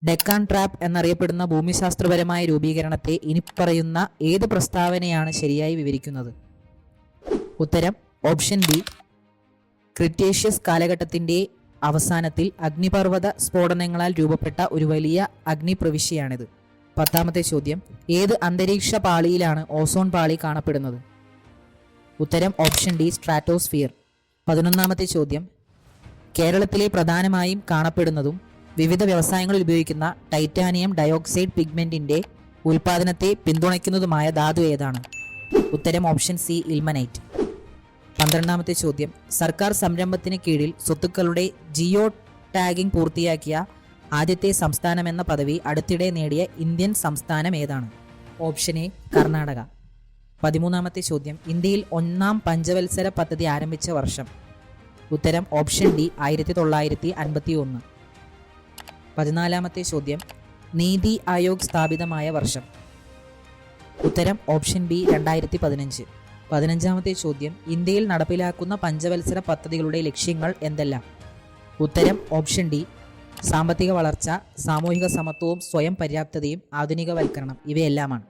Deccan trap എന്നറിയപ്പെടുന്ന ഭൂമിശാസ്ത്രപരമായ രൂപീകരണത്തെ ഇനിപ്പറയുന്ന ഏത് പ്രസ്താവനയാണ് ശരിയായി വിവരിക്കുന്നത്? ഉത്തരം ഓപ്ഷൻ ബി. ക്രിറ്റേഷ്യസ് കാലഘട്ടത്തിൻ്റെ അവസാനത്തിൽ അഗ്നിപർവ്വത സ്ഫോടനങ്ങളാൽ രൂപപ്പെട്ട ഒരു വലിയ അഗ്നിപ്രവിശ്യയാണിത്. 10ാമത്തെ ചോദ്യം, ഏത് അന്തരീക്ഷ പാളിയിലാണ് ഓസോൺ പാളി കാണപ്പെടുന്നത്? ഉത്തരം ഓപ്ഷൻ ഡി. സ്ട്രാറ്റോസ്ഫിയർ. 11ാമത്തെ ചോദ്യം, കേരളത്തിലെ പ്രധാനമായും കാണപ്പെടുന്നതും വിവിധ വ്യവസായങ്ങളിൽ ഉപയോഗിക്കുന്ന ടൈറ്റാനിയം ഡയോക്സൈഡ് പിഗ്മെന്റിന്റെ ഉൽപാദനത്തെ പിന്തുണയ്ക്കുന്നതുമായ ധാതു ഏതാണ്? ഉത്തരം ഓപ്ഷൻ സി. ഇൽമനൈറ്റ്. 12ാമത്തെ ചോദ്യം, സർക്കാർ സംരംഭത്തിന് കീഴിൽ സ്വത്തുക്കളുടെ ജിയോ ടാഗിംഗ് പൂർത്തിയാക്കിയ ആദ്യത്തെ സംസ്ഥാനമെന്ന പദവി അടുത്തിടെ നേടിയ ഇന്ത്യൻ സംസ്ഥാനം ഏതാണ്? Option A. കർണാടക. 13ാമത്തെ ചോദ്യം, ഇന്ത്യയിൽ ഒന്നാം പഞ്ചവത്സര പദ്ധതി ആരംഭിച്ച വർഷം? ഉത്തരം ഓപ്ഷൻ ഡി. 1951. 14ാമത്തെ ചോദ്യം, നീതി ആയോഗ് സ്ഥാപിതമായ വർഷം? ഉത്തരം ഓപ്ഷൻ ബി. 2015. 15ാമത്തെ ചോദ്യം, ഇന്ത്യയിൽ നടപ്പിലാക്കുന്ന പഞ്ചവത്സര പദ്ധതികളുടെ ലക്ഷ്യങ്ങൾ എന്തെല്ലാം? ഉത്തരം ഓപ്ഷൻ ഡി. സാമ്പത്തിക വളർച്ച, സാമൂഹിക സമത്വവും സ്വയം പര്യാപ്തതയും ആധുനികവൽക്കരണം ഇവയെല്ലാമാണ്.